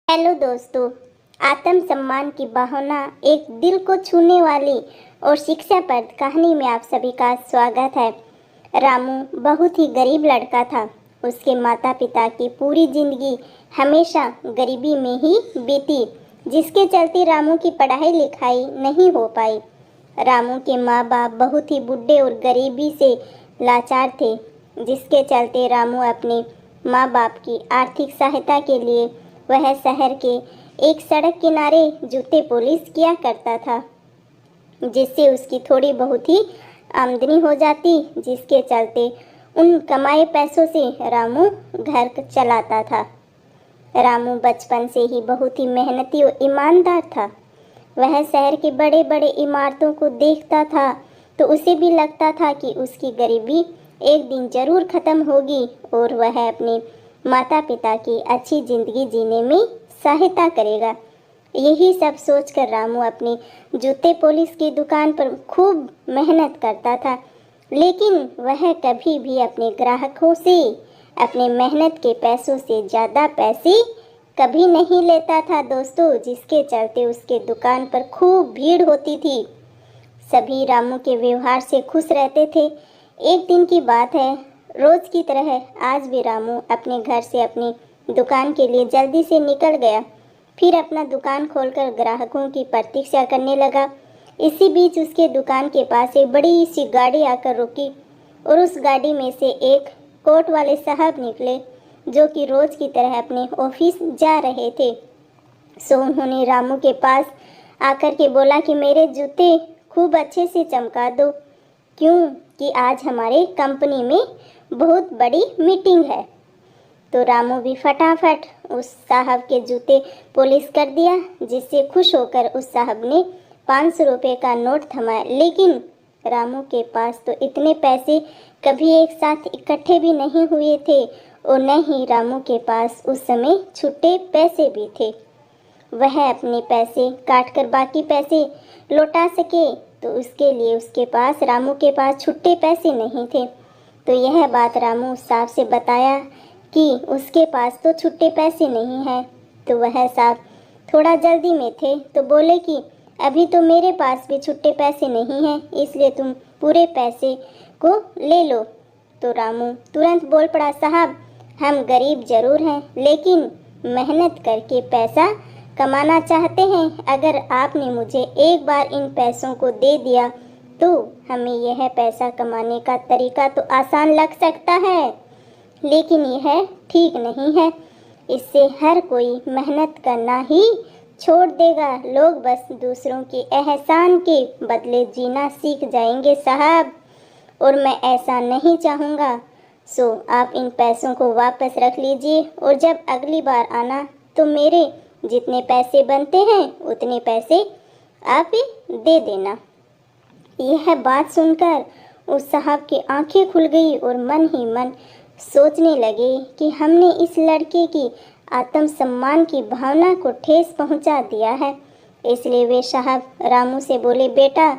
Hello दोस्तों, आत्मसम्मान की भावना एक दिल को छूने वाली और शिक्षाप्रद कहानी में आप सभी का स्वागत है। रामू बहुत ही गरीब लड़का था। उसके माता पिता की पूरी जिंदगी हमेशा गरीबी में ही बीती, जिसके चलते रामू की पढ़ाई लिखाई नहीं हो पाई। रामू के माँ बाप बहुत ही बुढ़े और गरीबी से लाचार थे, जिसके चलते रामू अपने माँ बाप की आर्थिक सहायता के लिए वह शहर के एक सड़क किनारे जूते पॉलिश किया करता था, जिससे उसकी थोड़ी बहुत ही आमदनी हो जाती, जिसके चलते उन कमाए पैसों से रामू घर चलाता था। रामू बचपन से ही बहुत ही मेहनती और ईमानदार था। वह शहर के बड़े बड़े इमारतों को देखता था तो उसे भी लगता था कि उसकी गरीबी एक दिन जरूर खत्म होगी और वह अपने माता पिता की अच्छी जिंदगी जीने में सहायता करेगा। यही सब सोचकर रामू अपनी जूते पॉलिश की दुकान पर खूब मेहनत करता था, लेकिन वह कभी भी अपने ग्राहकों से अपने मेहनत के पैसों से ज़्यादा पैसे कभी नहीं लेता था दोस्तों, जिसके चलते उसके दुकान पर खूब भीड़ होती थी। सभी रामू के व्यवहार से खुश रहते थे। एक दिन की बात है, रोज की तरह आज भी रामू अपने घर से अपनी दुकान के लिए जल्दी से निकल गया। फिर अपना दुकान खोलकर ग्राहकों की प्रतीक्षा करने लगा। इसी बीच उसके दुकान के पास एक बड़ी सी गाड़ी आकर रुकी और उस गाड़ी में से एक कोट वाले साहब निकले, जो कि रोज की तरह अपने ऑफिस जा रहे थे। सो उन्होंने रामू के पास आकर के बोला कि मेरे जूते खूब अच्छे से चमका दो, क्यों कि आज हमारे कंपनी में बहुत बड़ी मीटिंग है। तो रामू भी फटाफट उस साहब के जूते पॉलिश कर दिया, जिससे खुश होकर उस साहब ने 500 रुपये का नोट थमाया। लेकिन रामू के पास तो इतने पैसे कभी एक साथ इकट्ठे भी नहीं हुए थे और न ही रामू के पास उस समय छुट्टे पैसे भी थे। वह अपने पैसे काटकर बाकी पैसे लौटा सके, तो उसके लिए उसके पास रामू के पास छुट्टे पैसे नहीं थे। तो यह बात रामू साहब से बताया कि उसके पास तो छुट्टे पैसे नहीं हैं। तो वह साहब थोड़ा जल्दी में थे, तो बोले कि अभी तो मेरे पास भी छुट्टे पैसे नहीं हैं, इसलिए तुम पूरे पैसे को ले लो। तो रामू तुरंत बोल पड़ा, साहब हम गरीब जरूर हैं, लेकिन मेहनत करके पैसा कमाना चाहते हैं। अगर आपने मुझे एक बार इन पैसों को दे दिया तो हमें यह पैसा कमाने का तरीका तो आसान लग सकता है, लेकिन यह ठीक नहीं है। इससे हर कोई मेहनत करना ही छोड़ देगा। लोग बस दूसरों के एहसान के बदले जीना सीख जाएंगे साहब, और मैं ऐसा नहीं चाहूँगा। सो आप इन पैसों को वापस रख लीजिए और जब अगली बार आना तो मेरे जितने पैसे बनते हैं उतने पैसे आप ही दे देना। यह बात सुनकर उस साहब की आंखें खुल गई और मन ही मन सोचने लगे कि हमने इस लड़के की आत्मसम्मान की भावना को ठेस पहुंचा दिया है। इसलिए वे साहब रामू से बोले, बेटा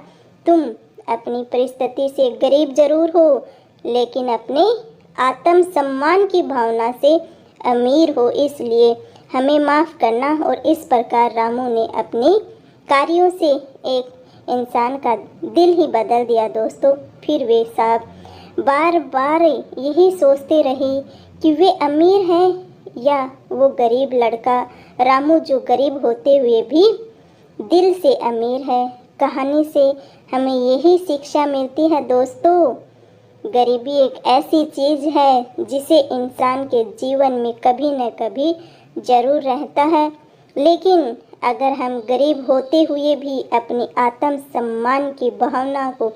तुम अपनी परिस्थिति से गरीब जरूर हो, लेकिन अपने आत्मसम्मान की भावना से अमीर हो, इसलिए हमें माफ़ करना। और इस प्रकार रामू ने अपने कार्यों से एक इंसान का दिल ही बदल दिया दोस्तों। फिर वे साहब बार बार यही सोचते रहे कि वे अमीर हैं या वो गरीब लड़का रामू, जो गरीब होते हुए भी दिल से अमीर है। कहानी से हमें यही शिक्षा मिलती है दोस्तों, गरीबी एक ऐसी चीज़ है जिसे इंसान के जीवन में कभी न कभी जरूर रहता है, लेकिन अगर हम गरीब होते हुए भी अपनी आत्मसम्मान की भावना को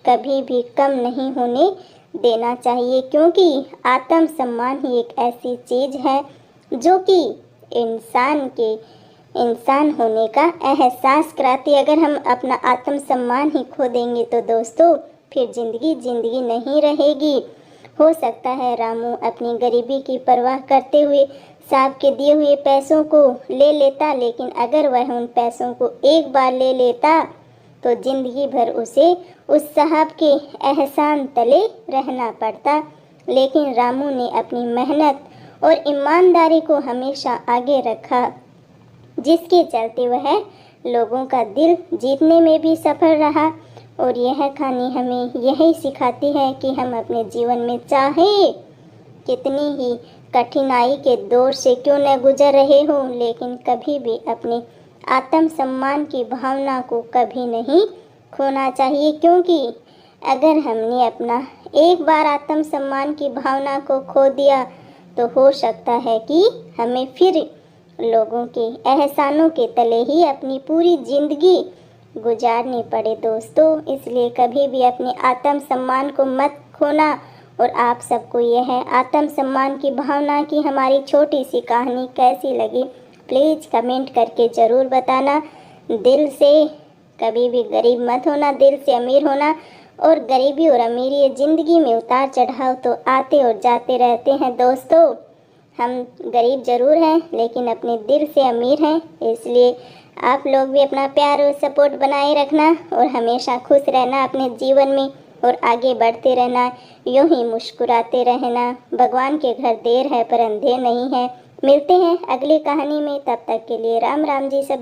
कभी भी कम नहीं होने देना चाहिए, क्योंकि आत्मसम्मान ही एक ऐसी चीज़ है जो कि इंसान होने का एहसास कराती है। अगर हम अपना आत्मसम्मान ही खो देंगे तो दोस्तों फिर जिंदगी नहीं रहेगी। हो सकता है रामू अपनी गरीबी की परवाह करते हुए साहब के दिए हुए पैसों को ले लेता, लेकिन अगर वह उन पैसों को एक बार ले लेता तो जिंदगी भर उसे उस साहब के एहसान तले रहना पड़ता। लेकिन रामू ने अपनी मेहनत और ईमानदारी को हमेशा आगे रखा जिसके चलते वह लोगों का दिल जीतने में भी सफल रहा। और यह कहानी हमें यही सिखाती है कि हम अपने जीवन में चाहे कितनी ही कठिनाई के दौर से क्यों न गुजर रहे हों, लेकिन कभी भी अपने आत्मसम्मान की भावना को कभी नहीं खोना चाहिए। क्योंकि अगर हमने अपना एक बार आत्मसम्मान की भावना को खो दिया तो हो सकता है कि हमें फिर लोगों के एहसानों के तले ही अपनी पूरी ज़िंदगी गुजारनी पड़े दोस्तों। इसलिए कभी भी अपने आत्मसम्मान को मत खोना। और आप सबको यह आत्मसम्मान की भावना की हमारी छोटी सी कहानी कैसी लगी, प्लीज़ कमेंट करके ज़रूर बताना। दिल से कभी भी गरीब मत होना, दिल से अमीर होना। और गरीबी और अमीरी ज़िंदगी में उतार चढ़ाव तो आते और जाते रहते हैं दोस्तों। हम गरीब ज़रूर हैं लेकिन अपने दिल से अमीर हैं। इसलिए आप लोग भी अपना प्यार और सपोर्ट बनाए रखना और हमेशा खुश रहना अपने जीवन में और आगे बढ़ते रहना, यूं ही मुस्कुराते रहना। भगवान के घर देर है पर अंधेर नहीं है। मिलते हैं अगली कहानी में, तब तक के लिए राम राम जी सभी।